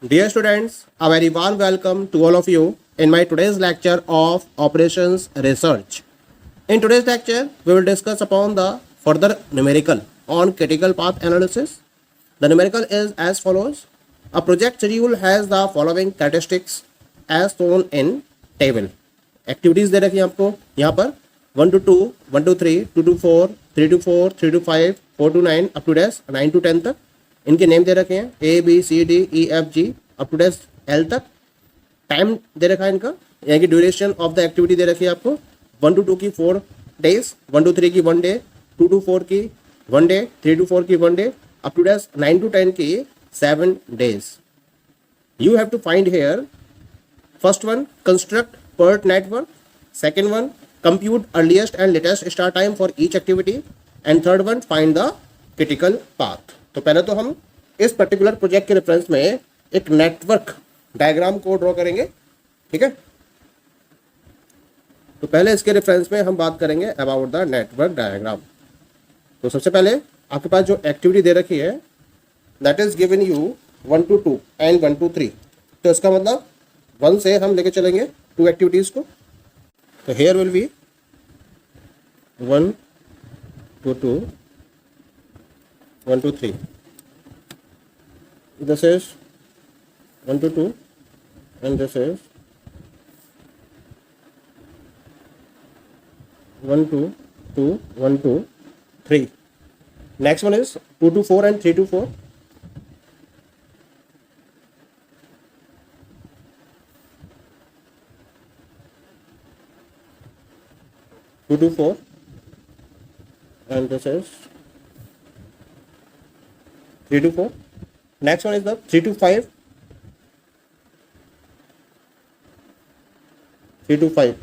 Dear students, a very warm welcome to all of you in my today's lecture of Operations Research. In today's lecture, we will discuss upon the further numerical on critical path analysis. The numerical is as follows. A project schedule has the following characteristics as shown in table. Activities दे रखी है आपको यहाँ पर 1 to 2, 1 to 3, 2 to 4, 3 to 4, 3 to 5, 4 to 9 up to dash 9 to 10 तक इनके name दे रखे हैं A B C D E F G up to dash L तक। टाइम दे रखा है इनका, यानी कि ड्यूरेशन ऑफ द एक्टिविटी दे रखी है आपको 1 to 2 की 4 days, 1 to 3 की 1 day, 2 to 4 की 1 day, 3 to 4 की 1 day up to dash 9 to 10 की 7 days. You have to find here first one construct PERT network, second one compute earliest and latest start time for each activity, and third one find the critical path. तो पहले तो हम इस particular project के reference में एक network diagram को draw करेंगे, ठीक है। तो पहले इसके रेफरेंस में हम बात करेंगे अबाउट द नेटवर्क डायग्राम। तो सबसे पहले आपके पास जो एक्टिविटी दे रखी है that is given you 1 to 2 and 1 to 3। तो इसका मतलब 1 से हम लेके चलेंगे 2 एक्टिविटीज को। तो hair will be 1 to 2, 1 to 3. This is 1 to 2 and this is 1 to 2, 1 to 3. Next one is 2 to 4 and 3 to 4. 2 to 4 and this is 3 to 4. Next one is the 3 to 5. 3 to 5.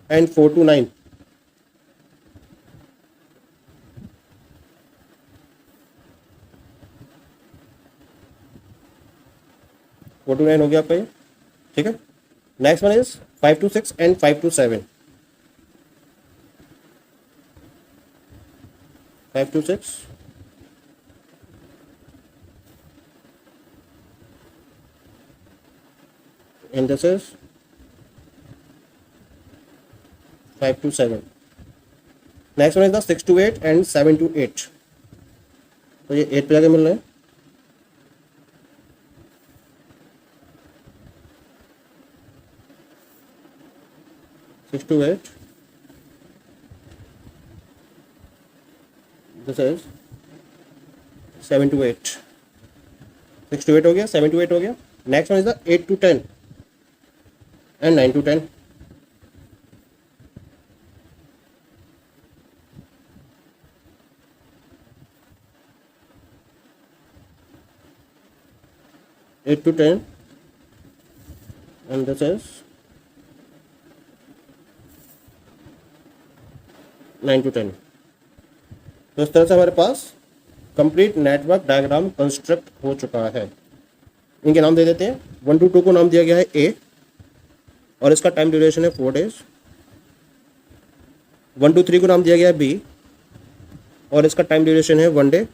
And 4 to 9. Four to 9 हो गया आपका ये, ठीक है। Next one is 5 to 6 and 5 to 7. 5 to 6 and this is 5 to 7. Next one is the 6 to 8 and 7 to 8. तो ये 8 पे जाके मिल रहे हैं। Six to 8. This is 7 to 8. 6 to 8 हो गया, 7 to 8 हो गया। Next one is the 8 to 10 and 9 to 10. Eight to 10 and this is 9 to 10. तो इस तरह से हमारे पास कंप्लीट नेटवर्क डायग्राम कंस्ट्रक्ट हो चुका है। इनके नाम दे देते हैं। 1 to 2 को नाम दिया गया है ए और इसका टाइम ड्यूरेशन है 4 days। 1 to 3 को नाम दिया गया है बी और इसका टाइम ड्यूरेशन है 1 day।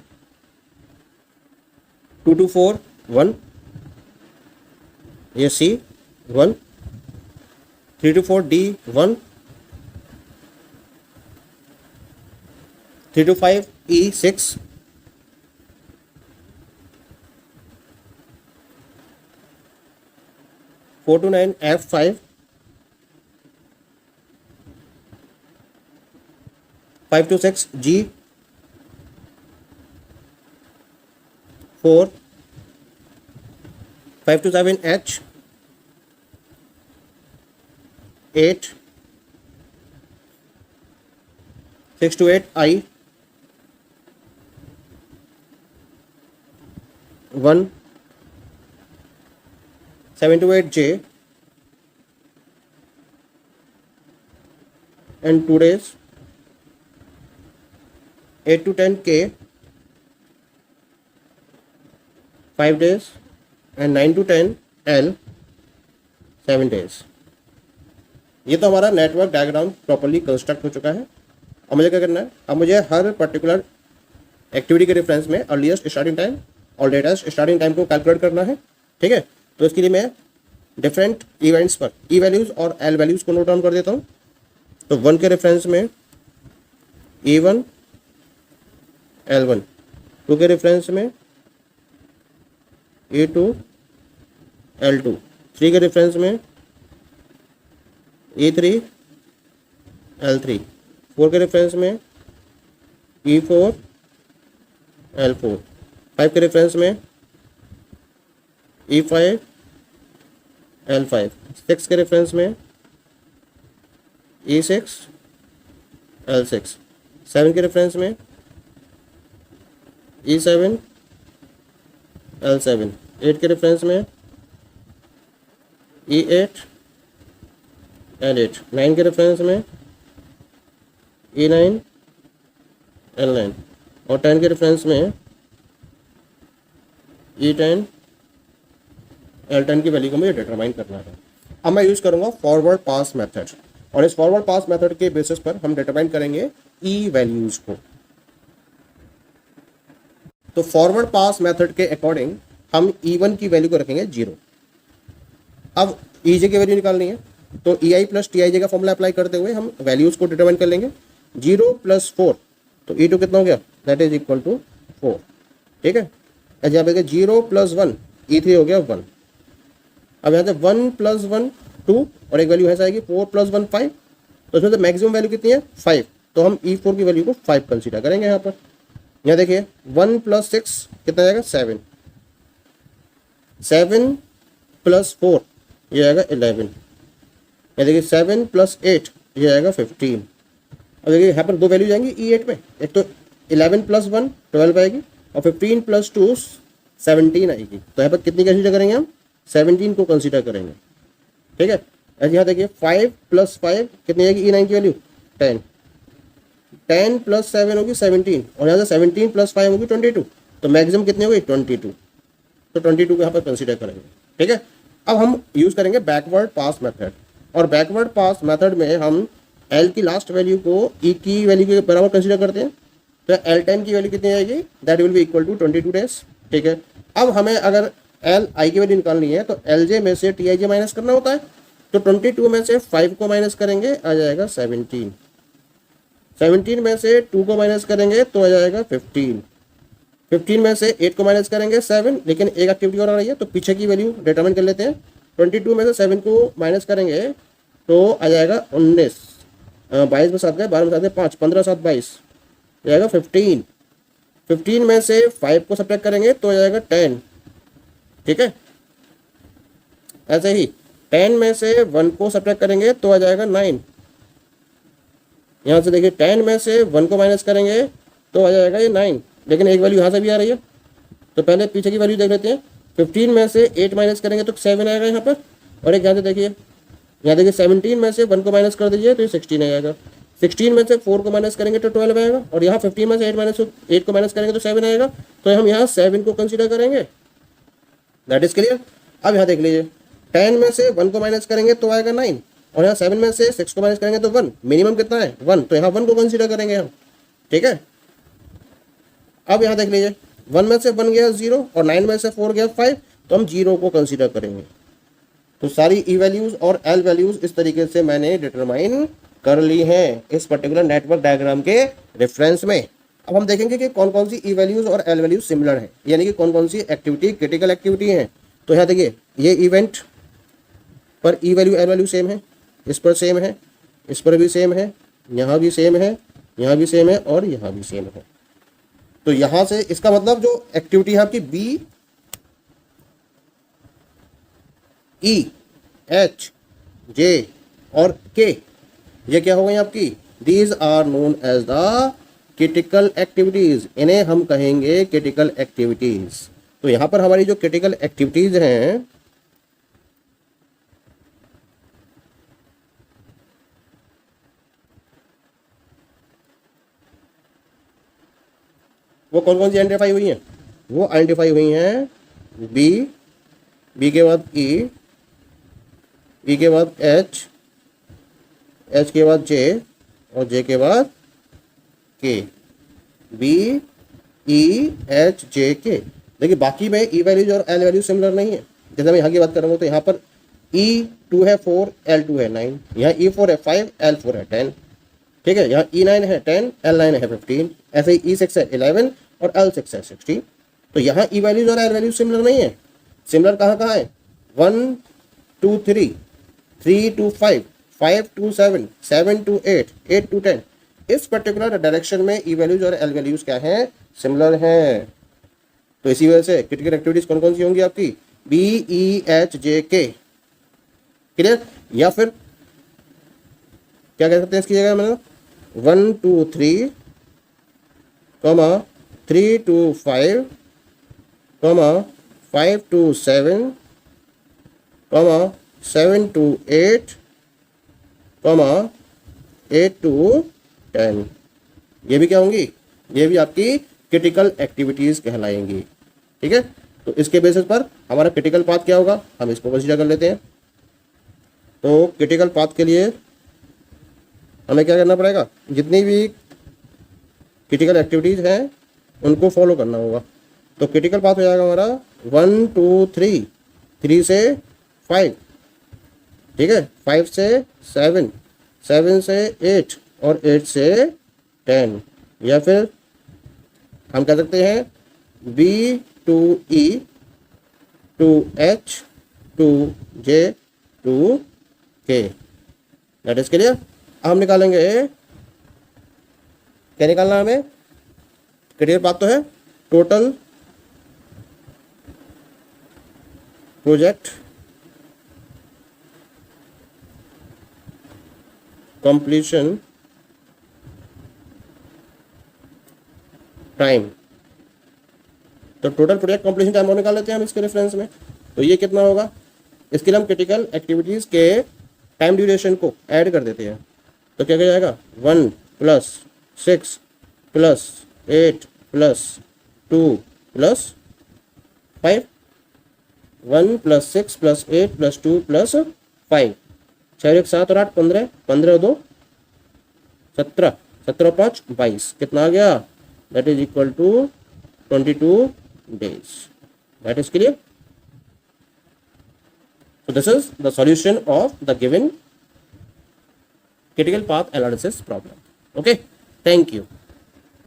2 to 4 1, ये सी 1। 3 to 4 D 1। 3 to 5 E 6. 4 to 9 F 5. 5 to 6 G 4. 5 to 7 H 8. 6 to 8 I 1. 7 to 8 J and 2 days. 8 to 10 K 5 days and 9 to 10 L 7 days. ये तो हमारा नेटवर्क डायग्राम प्रॉपर्ली कंस्ट्रक्ट हो चुका है। अब मुझे क्या करना है, अब मुझे हर पर्टिकुलर एक्टिविटी के रेफरेंस में अर्लीस्ट स्टार्टिंग टाइम और लेटेस्ट स्टार्टिंग टाइम को कैलकुलेट करना है। ठीक है, तो इसके लिए मैं डिफरेंट इवेंट्स पर ई वैल्यूज़ और एल वैल्यूज़ को नोट डाउन कर देता हूँ। तो 1 के रेफरेंस में E1 L1, 2 के रेफरेंस में E2 L2, 3 के रेफरेंस में E3 L3, 4 के रेफरेंस में E4 L4, 5 के रेफरेंस में E5 L5, 6 के रेफरेंस में E6 L6, 7 के रेफरेंस में E7 L7, 8 के रेफरेंस में E8 L8, 9 के रेफरेंस में E9 L9 और 10 के रेफरेंस में E10 L10 की वैल्यू को मुझे डिटरमाइन करना है। अब मैं यूज़ करूँगा फॉरवर्ड पास मेथड, और इस फॉरवर्ड पास मेथड के बेसिस पर हम डिटरमाइन करेंगे ई वैल्यूज़ को। तो फॉरवर्ड पास मेथड के अकॉर्डिंग हम E1 की वैल्यू को रखेंगे 0। अब EJ की वैल्यू निकालनी है, तो EI प्लस TIJ का फॉर्मूला अप्लाई करते हुए हम वैल्यूज़ को डिटरमाइन कर लेंगे। 0 + 4, तो E2 कितना हो गया, दैट इज इक्वल टू 4। ठीक है, यहाँ पे 0 + 1, E3 हो गया 1। अब यहाँ से 1 + 1 2 और एक वैल्यू ऐसा आएगी 4 + 1 5, तो इसमें से मैक्सिमम वैल्यू कितनी है 5, तो हम E4 की वैल्यू को 5 कंसीडर करेंगे। यहाँ पर यहाँ देखिए 1 + 6 कितना जाएगा 7, 7 + 4 ये आएगा 11, ये देखिए 7 + 8 ये आएगा 15। अब देखिए यहाँ पर दो वैल्यू जाएंगी E8 में, एक तो 11 + 1 12 आएगी और 15 + 2 17 आएगी। तो यहाँ पर कितनी कंसीडर करेंगे हम, 17 को कंसीडर करेंगे। ठीक है, यहाँ देखिए 5 + 5 कितनी आएगी E9 की वैल्यू 10, 10 + 7 होगी 17 और यहाँ से 17 + 5 होगी 22, तो मैक्सिमम कितनी होगी 22, तो 22 को यहाँ पर कंसीडर करेंगे। ठीक है, अब हम यूज़ करेंगे बैकवर्ड पास मेथड, और बैकवर्ड पास मेथड में हम L की लास्ट वैल्यू को E की वैल्यू के बराबर कंसीडर करते हैं। तो L10 की वैल्यू कितनी आएगी, that will be equal to 22 days. ठीक है, अब हमें अगर Li की वैल्यू निकालनी है तो Lj में से Tij माइनस करना होता है, तो 22 में से 5 को माइनस करेंगे आ जाएगा 17, 17 में से 2 को माइनस करेंगे तो आ जाएगा 15, 15 में से 8 को माइनस करेंगे 7, लेकिन एक एक्टिविटी और आ रही है तो पीछे की वैल्यू डिटरमाइन कर लेते हैं। 22 में से 7 को माइनस करेंगे तो आ जाएगा 19, 22 में 7 गए, 12 में 7 गए 5, 15 7 22 जाएगा 15, 15 में से 5 को सब्ट्रैक्ट करेंगे तो आ जाएगा 10। ठीक है, ऐसे ही 10 में से 1 को सब्ट्रैक्ट करेंगे तो आ जाएगा 9। यहाँ से देखिए 10 में से 1 को माइनस करेंगे तो आ जाएगा ये 9, लेकिन एक वैल्यू यहाँ से भी आ रही है, तो पहले पीछे की वैल्यू देख लेते हैं। 15 में से 8 माइनस करेंगे तो 7 आएगा यहाँ पर, और एक यहाँ से देखिए, यहाँ देखिए 17 में से 1 को माइनस कर दीजिए तो ये 16 आएगा, 16 में से 4 को माइनस करेंगे तो 12 आएगा, और यहाँ 15 में से 8 को माइनस करेंगे तो 7 आएगा, तो हम यहाँ 7 को कंसीडर करेंगे। That is clear. अब यहाँ देख लीजिए 10 में से 1 को माइनस करेंगे तो आएगा 9, और यहाँ 7 में से 6 को माइनस करेंगे तो 1, मिनिमम कितना है 1, तो यहाँ 1 को कंसीडर करेंगे हम। ठीक है, अब यहाँ देख लीजिए 1 में से 1 गया 0 और 9 में से 4 गया 5, तो हम 0 को कंसीडर करेंगे। तो सारी ई वैल्यूज़ और एल वैल्यूज़ इस तरीके से मैंने डिटरमाइन कर ली हैं इस पर्टिकुलर नेटवर्क डायग्राम के रेफरेंस में। अब हम देखेंगे कि कौन कौन सी ई वैल्यूज़ और एल वैल्यूज़ सिमिलर हैं, यानी कि कौन कौन सी एक्टिविटी क्रिटिकल एक्टिविटी हैं। तो यहाँ देखिए ये इवेंट पर ई वैल्यू एल वैल्यू सेम है, इस पर सेम है, इस पर भी सेम है, यहाँ भी सेम है, यहाँ भी सेम है और यहाँ भी सेम है। तो यहाँ से इसका मतलब जो एक्टिविटी है आपकी बी ई एच जे और के, ये क्या हो गई आपकी, these are known as the critical activities, इन्हें हम कहेंगे क्रिटिकल एक्टिविटीज। तो यहाँ पर हमारी जो क्रिटिकल एक्टिविटीज हैं वो कौन कौन सी आइडेंटिफाई हुई हैं, वो आइडेंटिफाई हुई हैं बी, बी के बाद ई के बाद एच, एच के बाद जे और जे के बाद के, बी ई एच जे के। देखिए बाकी में ई वैल्यूज और एल वैल्यूज सिमिलर नहीं है। जैसे मैं यहाँ की बात करूँगा तो यहाँ पर E2 है 4, L2 है 9, यहाँ E4 है 5, L4 है 10, ठीक है। यहाँ E9 है 10, L9 है 15, ऐसे ही E6 है 11 और L6 है 16। तो यहाँ ई वैल्यूज और एल वैल्यूज सिमिलर नहीं है। सिमिलर कहाँ कहाँ है? 1 to 3, 3 to 5, 5 to 7, 7 to 8, 8 to 10। इस पर्टिकुलर डायरेक्शन में ई वैल्यूज और एल वैल्यूज क्या हैं? सिमिलर हैं। तो इसी वजह से क्रिटिकल एक्टिविटीज कौन कौन सी होंगी आपकी? बी ई एच जे के, क्लियर। या फिर क्या कह सकते हैं इसकी जगह मैंने 1 to 3, 3 to 5, 5 to 7, 7 to 8, 8 to 10। ये भी क्या होंगी? ये भी आपकी क्रिटिकल एक्टिविटीज कहलाएंगी, ठीक है। तो इसके बेसिस पर हमारा क्रिटिकल पाथ क्या होगा, हम इसको कंसीडर कर लेते हैं। तो क्रिटिकल पाथ के लिए हमें क्या करना पड़ेगा? जितनी भी क्रिटिकल एक्टिविटीज हैं उनको फॉलो करना होगा। तो क्रिटिकल पाथ हो जाएगा हमारा 1 to 3, 3 से 5, ठीक है, 5 से 7, 7 से 8 और 8 से 10। या फिर हम कह सकते हैं B to E to H to J to K। That is clear. हम निकालेंगे, क्या निकालना है हमें? क्रिटिकल पाथ तो है टोटल प्रोजेक्ट कंप्लीशन टाइम। तो टोटल प्रोजेक्ट कंप्लीशन टाइम और निकाल लेते हैं हम इसके रेफरेंस में। तो ये कितना होगा? इसके लिए हम क्रिटिकल एक्टिविटीज के टाइम ड्यूरेशन को ऐड कर देते हैं। तो क्या जाएगा? 1 + 6 + 8 + 2 + 5, 1 + 6 + 8 + 2 + 5, 6 1 7 और 8 15, 15 2 17, 17 5 22। कितना आ गया? That is equal to 22 days। That is clear? So this is the solution of the given critical path analysis problem. Okay, thank you.